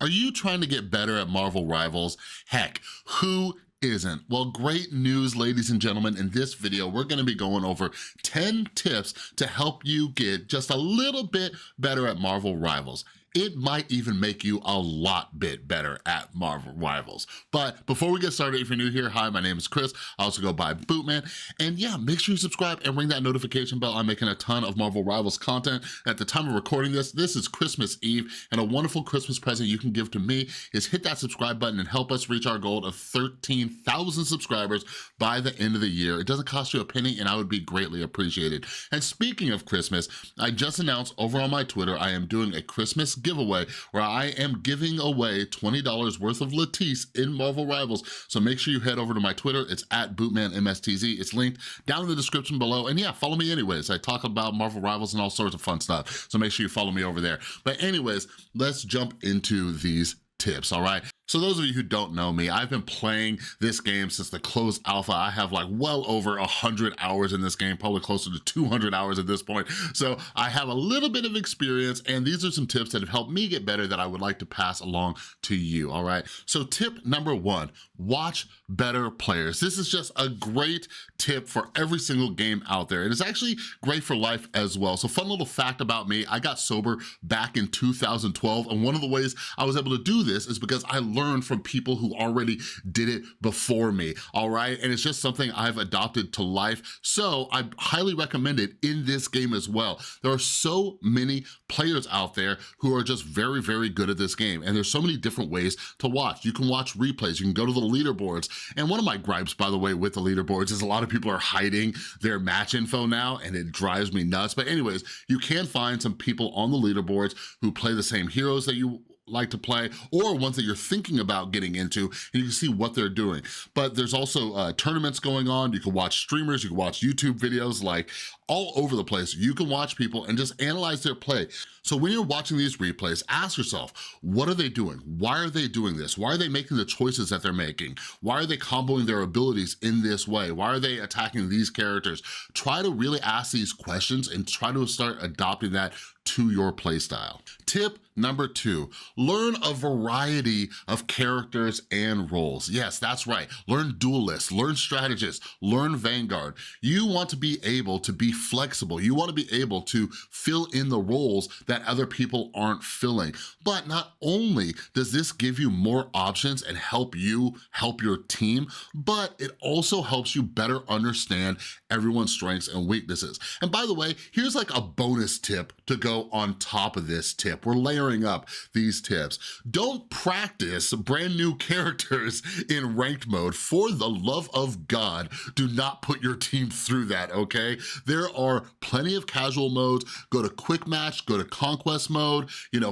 Are you trying to get better at Marvel Rivals? Heck, who isn't? Well, great news, ladies and gentlemen. In this video, we're gonna be going over 10 tips to help you get just a little bit better at Marvel Rivals. It might even make you a lot bit better at Marvel Rivals. But before we get started, if you're new here, hi, my name is Chris. I also go by Bootman. And yeah, make sure you subscribe and ring that notification bell. I'm making a ton of Marvel Rivals content. At the time of recording this is Christmas Eve, and a wonderful Christmas present you can give to me is hit that subscribe button and help us reach our goal of 13,000 subscribers by the end of the year. It doesn't cost you a penny, and I would be greatly appreciated. And speaking of Christmas, I just announced over on my Twitter, I am doing a Christmas giveaway where I am giving away $20 worth of Latisse in Marvel Rivals. So make sure you head over to my Twitter. It's at BootmanMSTZ. It's linked down in the description below. And yeah, follow me anyways. I talk about Marvel Rivals and all sorts of fun stuff. So make sure you follow me over there. But anyways, let's jump into these tips, all right? So those of you who don't know me, I've been playing this game since the closed alpha. I have like well over 100 hours in this game, probably closer to 200 hours at this point. So I have a little bit of experience, and these are some tips that have helped me get better that I would like to pass along to you, all right? So tip number one, watch better players. This is just a great tip for every single game out there. And it's actually great for life as well. So fun little fact about me, I got sober back in 2012. And one of the ways I was able to do this is because I learned from people who already did it before me, all right? And it's just something I've adopted to life. So I highly recommend it in this game as well. There are so many players out there who are just very, very good at this game. And there's so many different ways to watch. You can watch replays, you can go to the leaderboards. And one of my gripes, by the way, with the leaderboards is a lot of people are hiding their match info now, and it drives me nuts. But anyways, you can find some people on the leaderboards who play the same heroes that you like to play, or ones that you're thinking about getting into, and you can see what they're doing. But there's also tournaments going on. You can watch streamers, you can watch YouTube videos, like all over the place. You can watch people and just analyze their play. So when you're watching these replays, ask yourself, what are they doing? Why are they doing this? Why are they making the choices that they're making? Why are they comboing their abilities in this way? Why are they attacking these characters? Try to really ask these questions and try to start adopting that to your playstyle. Tip number two, learn a variety of characters and roles. Yes, that's right. Learn duelist, learn strategist, learn vanguard. You want to be able to be flexible. You want to be able to fill in the roles that other people aren't filling. But not only does this give you more options and help you help your team, but it also helps you better understand everyone's strengths and weaknesses. And by the way, here's like a bonus tip to go on top of this tip. We're layering up these tips. Don't practice brand new characters in ranked mode. For the love of God, do not put your team through that, okay? There are plenty of casual modes. Go to quick match, go to conquest mode,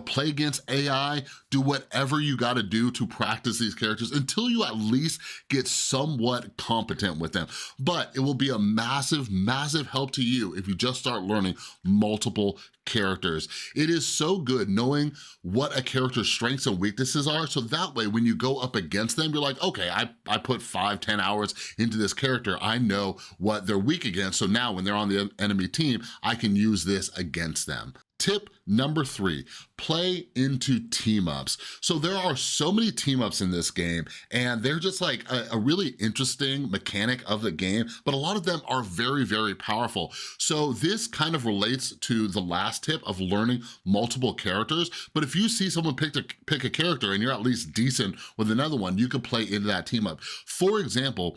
play against AI, do whatever you gotta do to practice these characters until you at least get somewhat competent with them. But it will be a massive, massive help to you if you just start learning multiple characters. It is so good knowing what a character's strengths and weaknesses are, so that way when you go up against them, you're like, okay, I put 5-10 hours into this character. I know what they're weak against, so now when they're on the enemy team, I can use this against them. Tip number three, play into team-ups. So there are so many team-ups in this game, and they're just like a really interesting mechanic of the game, but a lot of them are very, very powerful. So this kind of relates to the last tip of learning multiple characters, but if you see someone pick a character and you're at least decent with another one, you could play into that team-up. For example,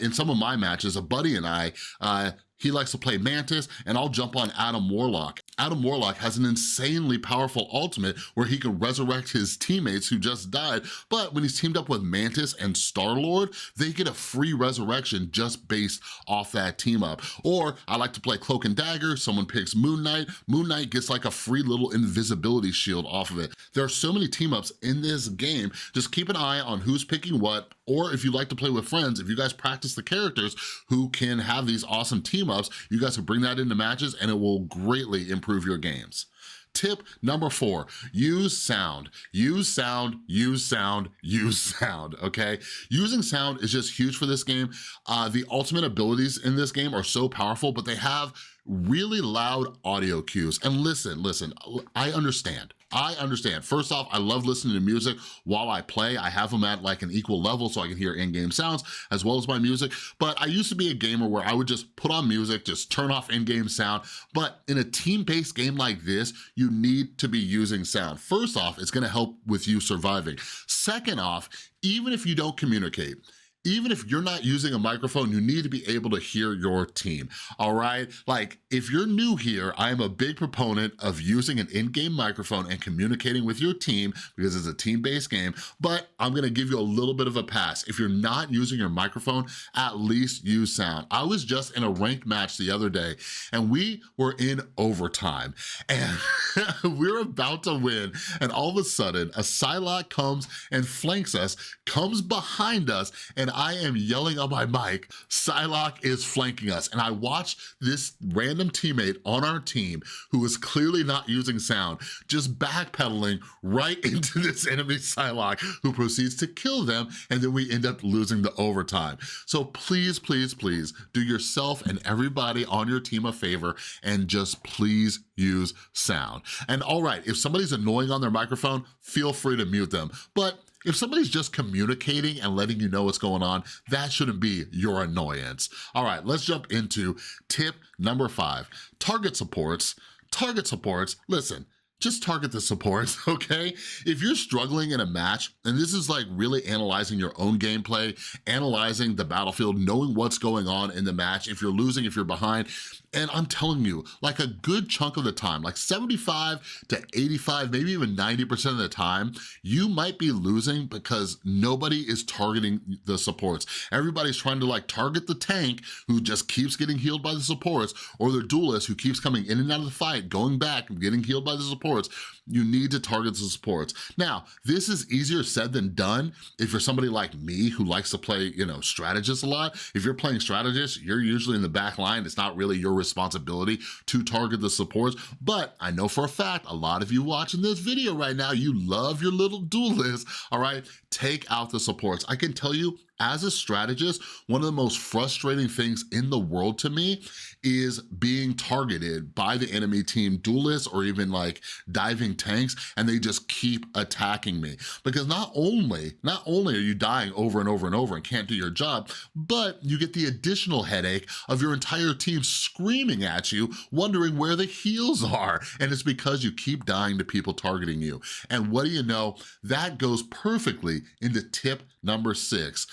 in some of my matches, a buddy and I, he likes to play Mantis, and I'll jump on Adam Warlock. Adam Warlock has an insanely powerful ultimate where he can resurrect his teammates who just died, but when he's teamed up with Mantis and Star-Lord, they get a free resurrection just based off that team up. Or I like to play Cloak and Dagger, someone picks Moon Knight. Moon Knight gets like a free little invisibility shield off of it. There are so many team ups in this game. Just keep an eye on who's picking what, or if you like to play with friends, if you guys practice the characters who can have these awesome team ups, you guys can bring that into matches and it will greatly improve your games. Tip number 4, use sound. Use sound, use sound, use sound, okay? Using sound is just huge for this game. The ultimate abilities in this game are so powerful, but they have really loud audio cues. And listen, I understand. First off, I love listening to music while I play. I have them at like an equal level so I can hear in-game sounds as well as my music. But I used to be a gamer where I would just put on music, just turn off in-game sound. But in a team-based game like this, you need to be using sound. First off, it's gonna help with you surviving. Second off, even if you don't communicate, even if you're not using a microphone, you need to be able to hear your team, all right? Like, if you're new here, I am a big proponent of using an in-game microphone and communicating with your team because it's a team-based game, but I'm gonna give you a little bit of a pass. If you're not using your microphone, at least use sound. I was just in a ranked match the other day, and we were in overtime, and we're about to win, and all of a sudden, a Psylocke comes and flanks us, comes behind us, and I am yelling on my mic, Psylocke is flanking us. And I watched this random teammate on our team who was clearly not using sound, just backpedaling right into this enemy Psylocke who proceeds to kill them, and then we end up losing the overtime. So please, please, please do yourself and everybody on your team a favor and just please use sound. And all right, if somebody's annoying on their microphone, feel free to mute them. But if somebody's just communicating and letting you know what's going on, that shouldn't be your annoyance. All right, let's jump into tip number 5. Target supports. Listen, just target the supports, okay? If you're struggling in a match, and this is like really analyzing your own gameplay, analyzing the battlefield, knowing what's going on in the match, if you're losing, if you're behind, and I'm telling you, like a good chunk of the time, like 75 to 85, maybe even 90% of the time, you might be losing because nobody is targeting the supports. Everybody's trying to like target the tank who just keeps getting healed by the supports, or the duelist who keeps coming in and out of the fight, going back and getting healed by the supports. You need to target the supports. Now, this is easier said than done if you're somebody like me who likes to play, strategist a lot. If you're playing strategist, you're usually in the back line. It's not really your responsibility to target the supports, but I know for a fact, a lot of you watching this video right now, you love your little duelist, all right? Take out the supports. I can tell you, as a strategist, one of the most frustrating things in the world to me is being targeted by the enemy team duelists or even like diving tanks, and they just keep attacking me. Because not only are you dying over and over and over and can't do your job, but you get the additional headache of your entire team screaming at you, wondering where the heals are. And it's because you keep dying to people targeting you. And what do you know? That goes perfectly into tip number 6.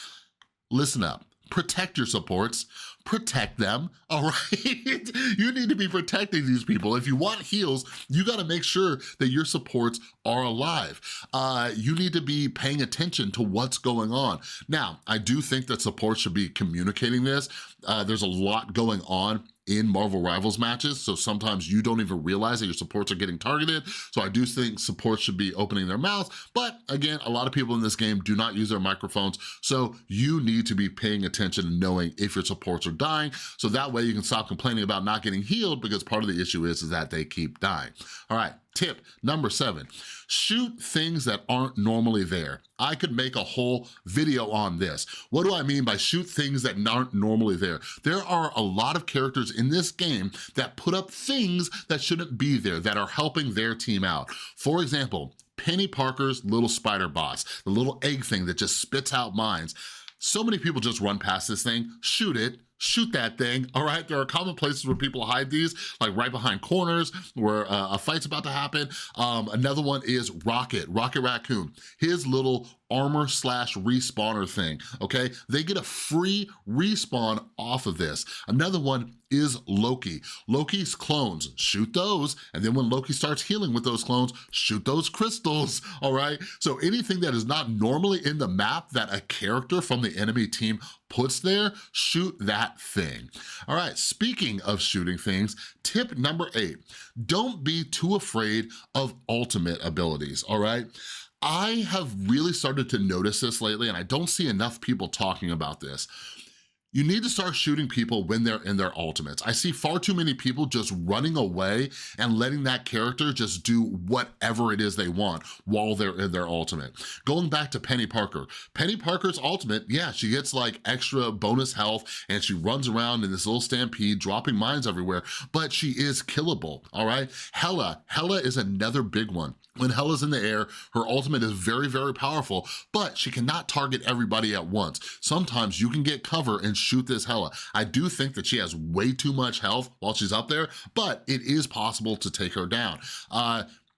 Listen up, protect your supports, protect them, all right? You need to be protecting these people. If you want heals, you gotta make sure that your supports are alive. You need to be paying attention to what's going on. Now, I do think that support should be communicating this. There's a lot going on in Marvel Rivals matches, so sometimes you don't even realize that your supports are getting targeted, so I do think supports should be opening their mouths, but again, a lot of people in this game do not use their microphones, so you need to be paying attention and knowing if your supports are dying, so that way you can stop complaining about not getting healed, because part of the issue is that they keep dying. All right, tip number 7, shoot things that aren't normally there. I could make a whole video on this. What do I mean by shoot things that aren't normally there? There are a lot of characters in this game that put up things that shouldn't be there, that are helping their team out. For example, Penny Parker's little spider bots, the little egg thing that just spits out mines. So many people just run past this thing, shoot it, shoot that thing, all right? There are common places where people hide these, like right behind corners where a fight's about to happen. Another one is Rocket Raccoon. His little armor/respawner thing, okay? They get a free respawn off of this. Another one is Loki. Loki's clones, shoot those, and then when Loki starts healing with those clones, shoot those crystals, all right? So anything that is not normally in the map that a character from the enemy team puts there, shoot that thing. All right, speaking of shooting things, tip number 8, don't be too afraid of ultimate abilities, all right? I have really started to notice this lately, and I don't see enough people talking about this. You need to start shooting people when they're in their ultimates. I see far too many people just running away and letting that character just do whatever it is they want while they're in their ultimate. Going back to Penny Parker. Penny Parker's ultimate, yeah, she gets like extra bonus health and she runs around in this little stampede, dropping mines everywhere, but she is killable, all right? Hela is another big one. When Hela's in the air, her ultimate is very, very powerful, but she cannot target everybody at once. Sometimes you can get cover and shoot this Hela. I do think that she has way too much health while she's up there, but it is possible to take her down.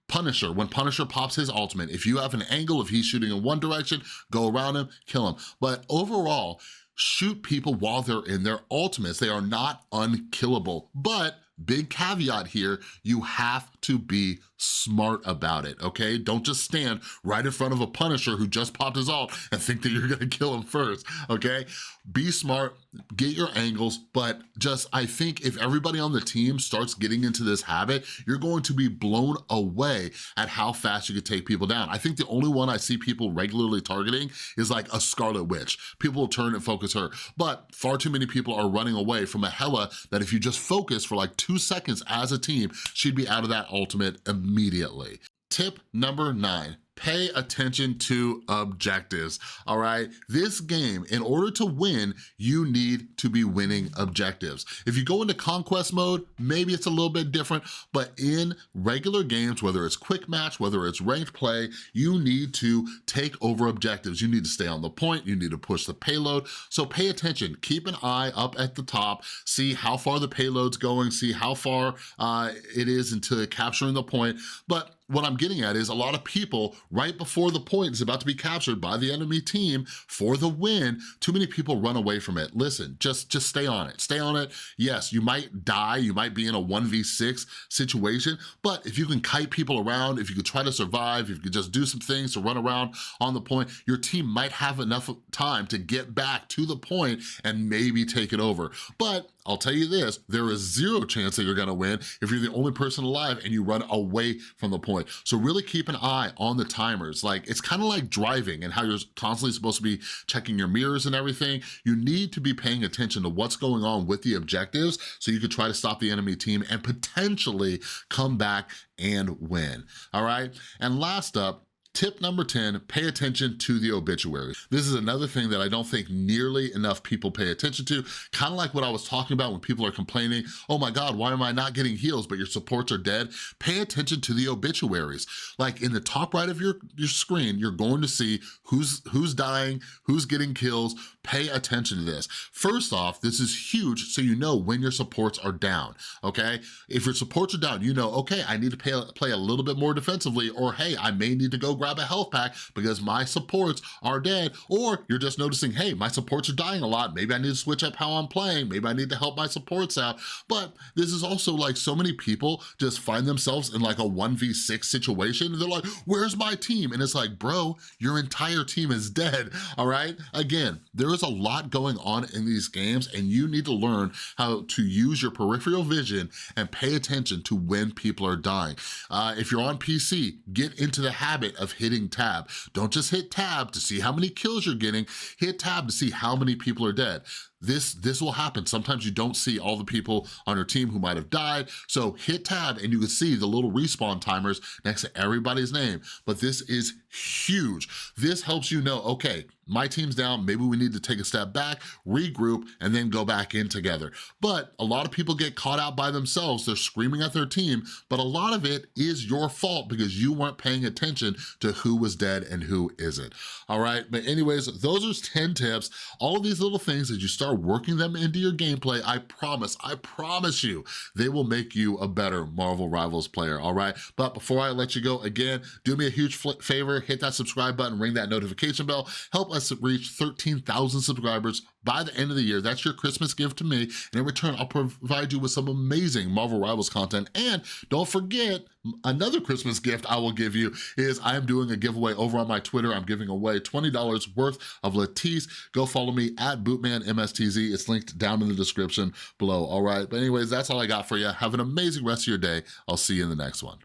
Punisher, when Punisher pops his ultimate, if you have an angle, if he's shooting in one direction, go around him, kill him. But overall, shoot people while they're in their ultimates. They are not unkillable, but big caveat here, you have to be smart about it, okay? Don't just stand right in front of a Punisher who just popped his ult and think that you're gonna kill him first, okay? Be smart, get your angles, but just, I think if everybody on the team starts getting into this habit, you're going to be blown away at how fast you can take people down. I think the only one I see people regularly targeting is like a Scarlet Witch. People will turn and focus her, but far too many people are running away from a Hela that if you just focus for like 2 seconds as a team, she'd be out of that ultimate immediately. Tip number 9. Pay attention to objectives, all right? This game, in order to win, you need to be winning objectives. If you go into conquest mode, maybe it's a little bit different, but in regular games, whether it's quick match, whether it's ranked play, you need to take over objectives. You need to stay on the point, you need to push the payload, so pay attention. Keep an eye up at the top, see how far the payload's going, see how far it is into capturing the point, but what I'm getting at is a lot of people, right before the point is about to be captured by the enemy team for the win, too many people run away from it. Listen, just stay on it, stay on it. Yes, you might die, you might be in a 1v6 situation, but if you can kite people around, if you could try to survive, if you could just do some things to run around on the point, your team might have enough time to get back to the point and maybe take it over. But I'll tell you this, there is zero chance that you're gonna win if you're the only person alive and you run away from the point. So really keep an eye on the timers. Like, it's kind of like driving and how you're constantly supposed to be checking your mirrors and everything. You need to be paying attention to what's going on with the objectives so you can try to stop the enemy team and potentially come back and win, all right? And last up, tip number 10, pay attention to the obituary. This is another thing that I don't think nearly enough people pay attention to, kind of like what I was talking about when people are complaining, oh my God, why am I not getting heals, but your supports are dead? Pay attention to the obituaries. Like in the top right of your screen, you're going to see who's dying, who's getting kills. Pay attention to this. First off, this is huge so you know when your supports are down, okay? If your supports are down, you know, okay, I need to play a little bit more defensively, or hey, I may need to go grab a health pack because my supports are dead, or you're just noticing, hey, my supports are dying a lot, maybe I need to switch up how I'm playing, maybe I need to help my supports out. But this is also like so many people just find themselves in like a 1v6 situation, and they're like, where's my team? And it's like, bro, your entire team is dead, all right? Again, there is a lot going on in these games, and you need to learn how to use your peripheral vision and pay attention to when people are dying. If you're on PC, get into the habit of hitting tab. Don't just hit tab to see how many kills you're getting, hit tab to see how many people are dead. This will happen. Sometimes you don't see all the people on your team who might have died, so hit tab and you can see the little respawn timers next to everybody's name. But this is huge. This helps you know, okay, my team's down, maybe we need to take a step back, regroup, and then go back in together. But a lot of people get caught out by themselves. They're screaming at their team, but a lot of it is your fault because you weren't paying attention to who was dead and who isn't. All right, but anyways, those are 10 tips. All of these little things, as you start working them into your gameplay, I promise you, they will make you a better Marvel Rivals player, all right? But before I let you go, again, do me a huge favor, hit that subscribe button, ring that notification bell, help us reach 13,000 subscribers by the end of the year. That's your Christmas gift to me, and in return, I'll provide you with some amazing Marvel Rivals content. And don't forget, another Christmas gift I will give you is I am doing a giveaway over on my Twitter. I'm giving away $20 worth of Latisse. Go follow me at BootmanMSTZ. It's linked down in the description below, all right? But anyways, that's all I got for you. Have an amazing rest of your day. I'll see you in the next one.